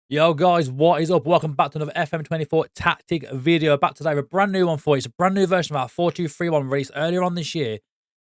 Yo guys, what is up? Welcome back to another FM24 Tactic video. Back today with a brand new one for you. It's a brand new version of our 4231 released earlier on this year.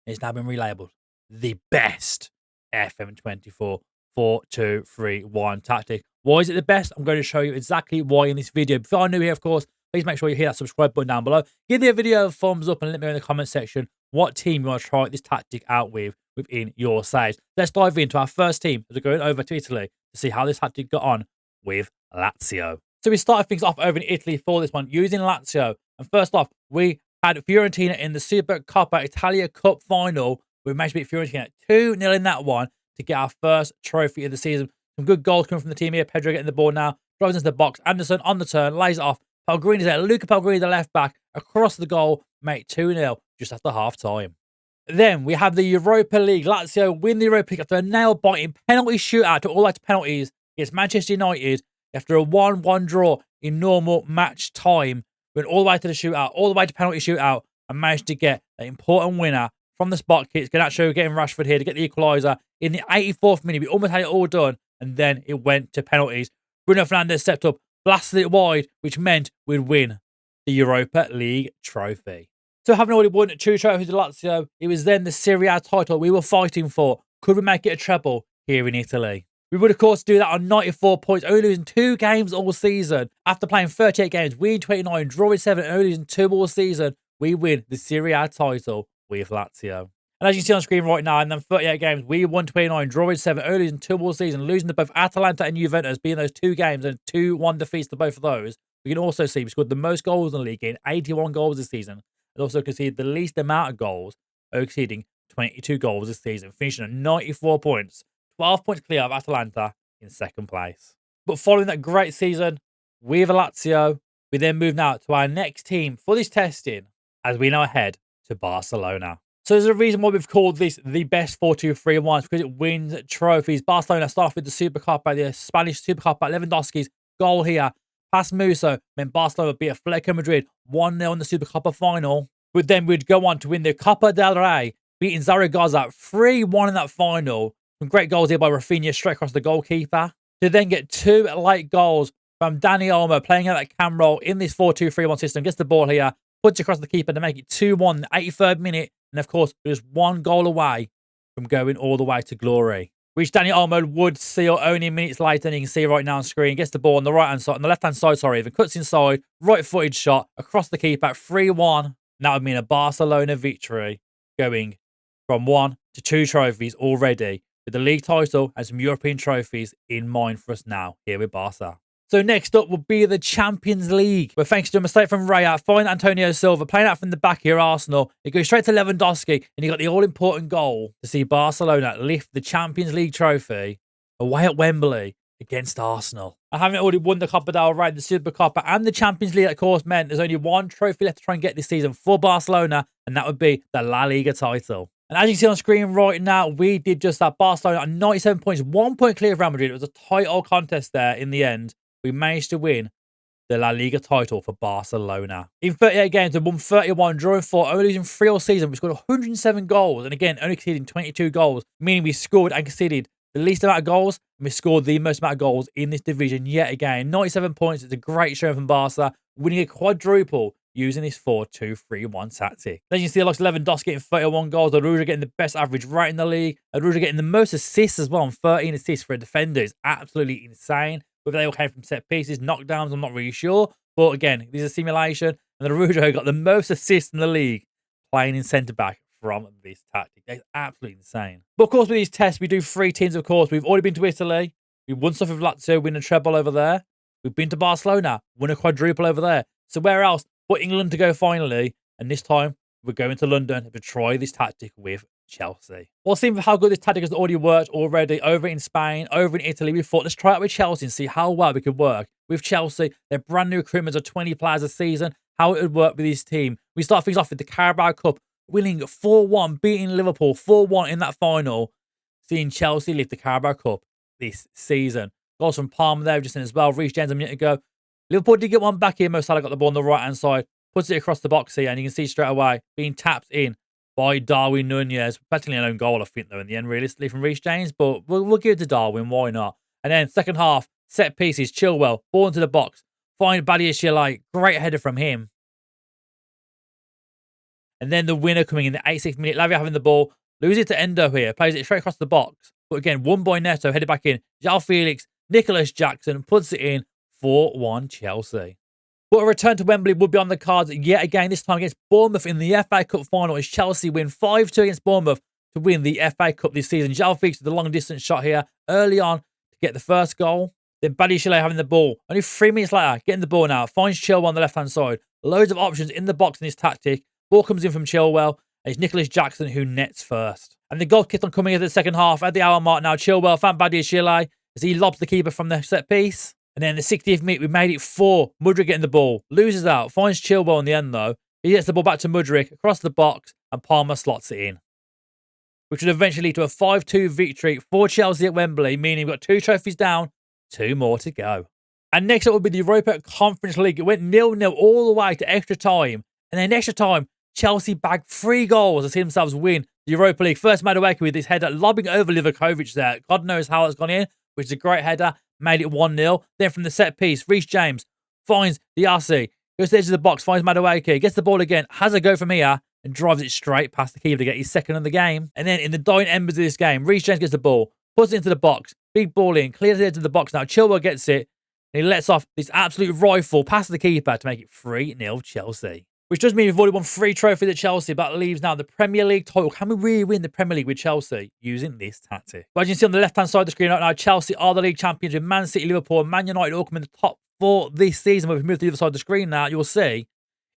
It's now been relabeled the best FM24 4231 Tactic. Why is it the best? I'm going to show you exactly why in this video. Before I'm new here, of course, please make sure you hit that subscribe button down below. Give the video a thumbs up and let me know in the comment section what team you want to try this tactic out with within your saves. Let's dive into our first team as we're going over to Italy to see how this tactic got on with Lazio. So we started things off over in Italy for this one using Lazio. And first off, we had Fiorentina in the Super Coppa Italia Cup final. We managed to beat Fiorentina 2-0 in that one to get our first trophy of the season. Some good goals coming from the team here. Pedro getting the ball now. Drives into the box. Anderson on the turn. Lays it off. Pellegrini's there. Luca Pellegrini, the left back. Across the goal. Make 2-0 just after half time. Then we have the Europa League. Lazio win the Europa League after a nail-biting penalty shootout to all out penalties against Manchester United after a 1-1 draw in normal match time. Went all the way to the shootout, all the way to penalty shootout, and managed to get an important winner from the spot kicks. Garnacho getting Rashford here to get the equaliser in the 84th minute. We almost had it all done, and then it went to penalties. Bruno Fernandes stepped up, blasted it wide, which meant we'd win the Europa League trophy. So having already won 2 trophies with Lazio, it was then the Serie A title we were fighting for. Could we make it a treble here in Italy? We would, of course, do that on 94 points, only losing 2 games all season. After playing 38 games, winning 29, drawing 7, and only losing 2 all season, we win the Serie A title with Lazio. And as you see on screen right now, in them 38 games, we won 29, drawing 7, only losing 2 all season, losing to both Atalanta and Juventus, being those 2 games and 2-1 defeats to both of those. We can also see we scored the most goals in the league, getting 81 goals this season, and also conceded the least amount of goals, exceeding 22 goals this season, finishing at 94 points. 12 points clear of Atalanta in second place. But following that great season with Lazio, we then move now to our next team for this testing as we now head to Barcelona. So there's a reason why we've called this the best 4-2-3-1 because it wins trophies. Barcelona start off with the Super Cup, the Spanish Super Cup, Lewandowski's goal here. Past Muso meant Barcelona beat Atletico Madrid 1-0 in the Super Cup final. But then we'd go on to win the Copa del Rey, beating Zaragoza 3-1 in that final. Some great goals here by Rafinha straight across the goalkeeper. To then get 2 late goals from Dani Olmo playing out that cam role in this 4-2-3-1 system. Gets the ball here, puts it across the keeper to make it 2-1 in the 83rd minute. And of course, we're just 1 goal away from going all the way to glory, which Dani Olmo would seal only minutes later. And you can see right now on screen, gets the ball on the right-hand side, on the left-hand side, sorry, even cuts inside, right-footed shot across the keeper, 3-1. And that would mean a Barcelona victory going from 1 to 2 trophies already, with the league title and some European trophies in mind for us now here with Barca. So next up will be the Champions League, where thanks to a mistake from Raya, find Antonio Silva playing out from the back here, Arsenal. It goes straight to Lewandowski, and he got the all-important goal to see Barcelona lift the Champions League trophy away at Wembley against Arsenal. And having already won the Copa del Rey, the Super Copa, and the Champions League, of course, meant there's only 1 trophy left to try and get this season for Barcelona, and that would be the La Liga title. And as you can see on screen right now, we did just that. Barcelona on 97 points, 1 point clear of Real Madrid. It was a tight old contest there in the end. We managed to win the La Liga title for Barcelona. In 38 games, we won 31, drawing 4, only losing 3 all season. We scored 107 goals, and again, only conceding 22 goals, meaning we scored and conceded the least amount of goals, and we scored the most amount of goals in this division yet again. 97 points, it's a great show from Barca, winning a quadruple using this 4-2-3-1 tactic. Then you see the likes of Lewandowski getting 31 goals, Aruja getting the best average rate in the league, Aruja getting the most assists as well, on 13 assists for a defender. It's absolutely insane. Whether they all came from set pieces, knockdowns, I'm not really sure. But again, this is a simulation, and Aruja got the most assists in the league playing in centre-back from this tactic. That's absolutely insane. But of course, with these tests, we do 3 teams, of course. We've already been to Italy. We won stuff with Lazio, win a treble over there. We've been to Barcelona, won a quadruple over there. So where else? But England to go finally, and this time we're going to London to try this tactic with Chelsea. Well, seeing how good this tactic has already worked already over in Spain, over in Italy, we thought let's try it out with Chelsea and see how well we could work with Chelsea. Their brand new recruitments of 20 players a season, how it would work with this team. We start things off with the Carabao Cup, winning 4-1, beating Liverpool 4-1 in that final, seeing Chelsea lift the Carabao Cup this season. Goals from Palmer there just in as well. Reece James a minute ago. Liverpool did get one back here. Mo Salah got the ball on the right-hand side, puts it across the box here, and you can see straight away being tapped in by Darwin Nunez. Practically an own goal, I think, though, in the end, realistically, from Reece James, but we'll give it to Darwin. Why not? And then second half, Set pieces, Chilwell, ball into the box. Find Badiashile, great header from him. And then the winner coming in the 86th minute. Lazio having the ball. Loses it to Endo here. Plays it straight across the box. But again, won by Neto. Headed back in. João Felix, Nicholas Jackson puts it in. 4-1 Chelsea. But a return to Wembley would be on the cards yet again. This time against Bournemouth in the FA Cup final. As Chelsea win 5-2 against Bournemouth to win the FA Cup this season. João Felix with the long distance shot here early on to get the first goal. Then Badiashile having the ball. Only 3 minutes later, getting the ball now. Finds Chilwell on the left-hand side. Loads of options in the box in this tactic. Ball comes in from Chilwell. And it's Nicholas Jackson who nets first. And the goal kept on coming into the second half. At the hour mark now, Chilwell found Badiashile as he lobs the keeper from the set piece. And then the 60th minute, we made it 4. Mudryk getting the ball. Loses out. Finds Chilwell in the end, though. He gets the ball back to Mudryk, across the box, and Palmer slots it in. Which would eventually lead to a 5-2 victory for Chelsea at Wembley, meaning we've got 2 trophies down, 2 more to go. And next up would be the Europa Conference League. It went 0-0 all the way to extra time. And then extra time, Chelsea bagged 3 goals to see themselves win the Europa League. First Madueke with this header, lobbing over Livakovic there. God knows how it's gone in, which is a great header. Made it 1-0. Then from the set piece, Reece James finds the RC. Goes to the edge of the box, finds Madueke. Gets the ball again, has a go from here, and drives it straight past the keeper to get his second of the game. And then in the dying embers of this game, Reece James gets the ball, puts it into the box. Big ball in, clears the edge of the box now. Chilwell gets it, and he lets off this absolute rifle past the keeper to make it 3-0 Chelsea. Which does mean we've already won 3 trophies at Chelsea, but leaves now the Premier League title. Can we really win the Premier League with Chelsea using this tactic? But as you can see on the left-hand side of the screen right now, Chelsea are the league champions with Man City, Liverpool, and Man United all come in the top 4 this season. When we move to the other side of the screen now, you'll see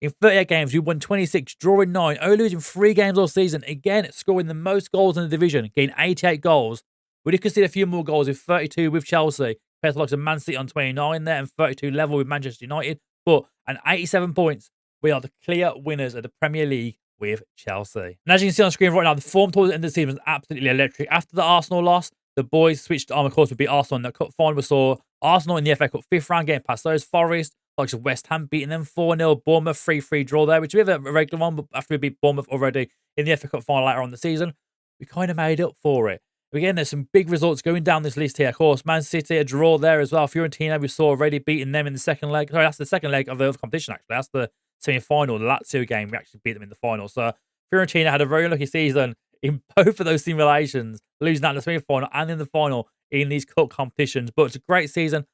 in 38 games, we've won 26, drawing 9, only losing 3 games all season. Again, scoring the most goals in the division, getting 88 goals. We did concede a few more goals with 32 with Chelsea, compared to the likes of Man City on 29 there, and 32 level with Manchester United. But, and 87 points. We are the clear winners of the Premier League with Chelsea. And as you can see on screen right now, the form towards the end of the season was absolutely electric. After the Arsenal loss, the boys switched on, of course, to beat Arsenal in the cup final. We saw Arsenal in the FA Cup 5th round getting past those. Forest, like West Ham, beating them 4-0. Bournemouth 3-3 draw there, which we have a regular one, but after we beat Bournemouth already in the FA Cup final later on in the season, we kind of made up for it. Again, there's some big results going down this list here. Of course, Man City, a draw there as well. Fiorentina, we saw already beating them in the second leg. Sorry, that's the second leg of the competition, actually. That's the semi-final, the Lazio game. We actually beat them in the final. So Fiorentina had a very lucky season in both of those simulations, losing out in the semi-final and in the final in these cup competitions. But it's a great season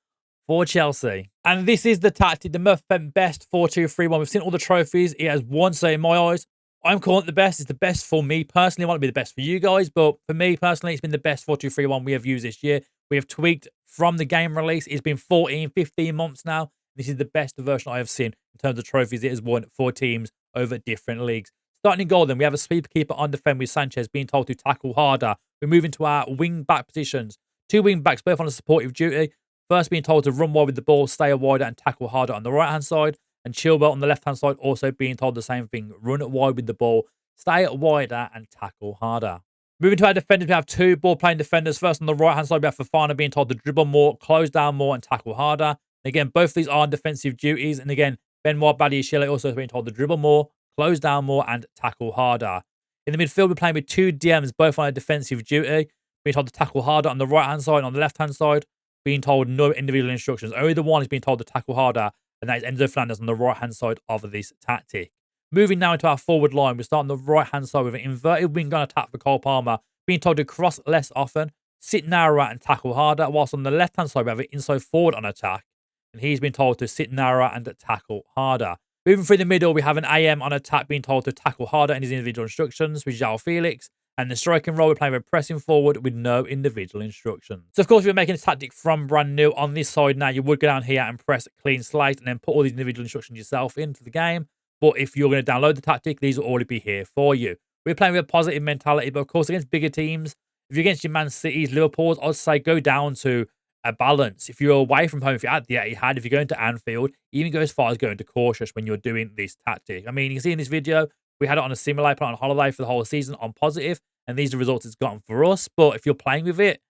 for Chelsea. And this is the tactic, the Murph best 4-2-3-1. We've seen all the trophies. It has won, so in my eyes, I'm calling it the best. It's the best for me personally. I want it to be the best for you guys, but for me personally, it's been the best 4-2-3-1 we have used this year. We have tweaked from the game release. It's been 14, 15 months now. This is the best version I have seen in terms of trophies it has won for teams over different leagues. Starting in goal, then, we have a sweeper keeper on defend with Sanchez being told to tackle harder. We move into our wing-back positions. 2 wing-backs, both on a supportive duty. First being told to run wide with the ball, stay wider, and tackle harder on the right-hand side. And Chilwell on the left-hand side also being told the same thing. Run wide with the ball, stay wider, and tackle harder. Moving to our defenders, we have 2 ball-playing defenders. First on the right-hand side, we have Fofana being told to dribble more, close down more, and tackle harder. Again, both of these are on defensive duties. And again, Benoit Badiashile also being told to dribble more, close down more, and tackle harder. In the midfield, we're playing with 2 DMs, both on a defensive duty. Being told to tackle harder on the right-hand side, on the left-hand side, being told no individual instructions. Only the one is being told to tackle harder, and that is Enzo Fernandez on the right-hand side of this tactic. Moving now into our forward line, we start on the right-hand side with an inverted wing gun attack for Cole Palmer, being told to cross less often, sit narrower, and tackle harder, whilst on the left-hand side, we have an inside forward on attack, and he's been told to sit narrower and tackle harder. Moving through the middle, we have an AM on attack being told to tackle harder in his individual instructions with João Felix. And the striking role, we're playing with pressing forward with no individual instructions. So, of course, if you're making a tactic from brand new on this side now, you would go down here and press clean slate and then put all these individual instructions yourself into the game. But if you're going to download the tactic, these will already be here for you. We're playing with a positive mentality, but of course, against bigger teams, if you're against your Man Cities, Liverpools, I'd say go down to a balance. If you're away from home, if you're at the Etihad, if you're going to Anfield, even go as far as going to cautious when you're doing this tactic. I mean, you can see in this video, we had it on a simulator, put it on holiday for the whole season on positive, and these are the results it's gotten for us. But if you're playing with it,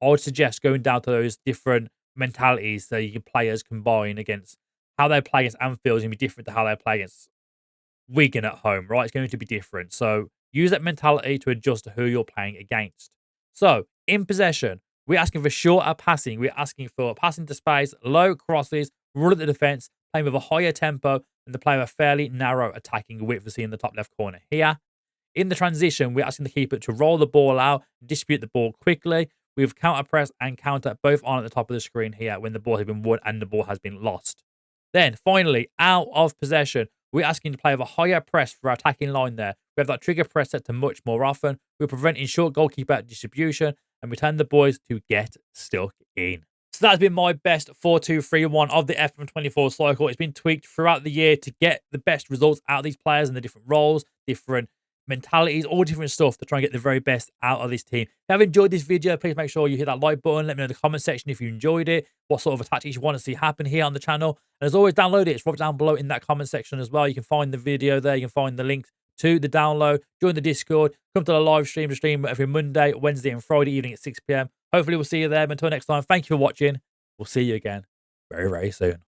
I would suggest going down to those different mentalities so your players combine against how they play against Anfield is going to be different to how they play against Wigan at home, right? It's going to be different. So use that mentality to adjust to who you're playing against. So in possession, We're asking for shorter passing. We're asking for passing to space, low crosses, run at the defense, playing with a higher tempo, and to play with a fairly narrow attacking width we see in the top left corner here. In the transition, we're asking the keeper to roll the ball out, distribute the ball quickly, with counter press and counter both on at the top of the screen here when the ball has been won and the ball has been lost. Then, finally, out of possession, we're asking to play with a higher press for our attacking line there. We have that trigger press set to much more often. We're preventing short goalkeeper distribution and we tell the boys to get stuck in. So that's been my best 4-2-3-1 of the FM24 cycle. It's been tweaked throughout the year to get the best results out of these players and the different roles, different mentalities, all different stuff to try and get the very best out of this team. If you have enjoyed this video, please make sure you hit that like button. Let me know in the comment section if you enjoyed it, what sort of a tactics you want to see happen here on the channel. And as always, download it. It's right down below in that comment section as well. You can find the video there. You can find the link to the download. Join the Discord. Come to the live stream. The stream every Monday, Wednesday, and Friday evening at 6 p.m. Hopefully, we'll see you there. But until next time, thank you for watching. We'll see you again very, very soon.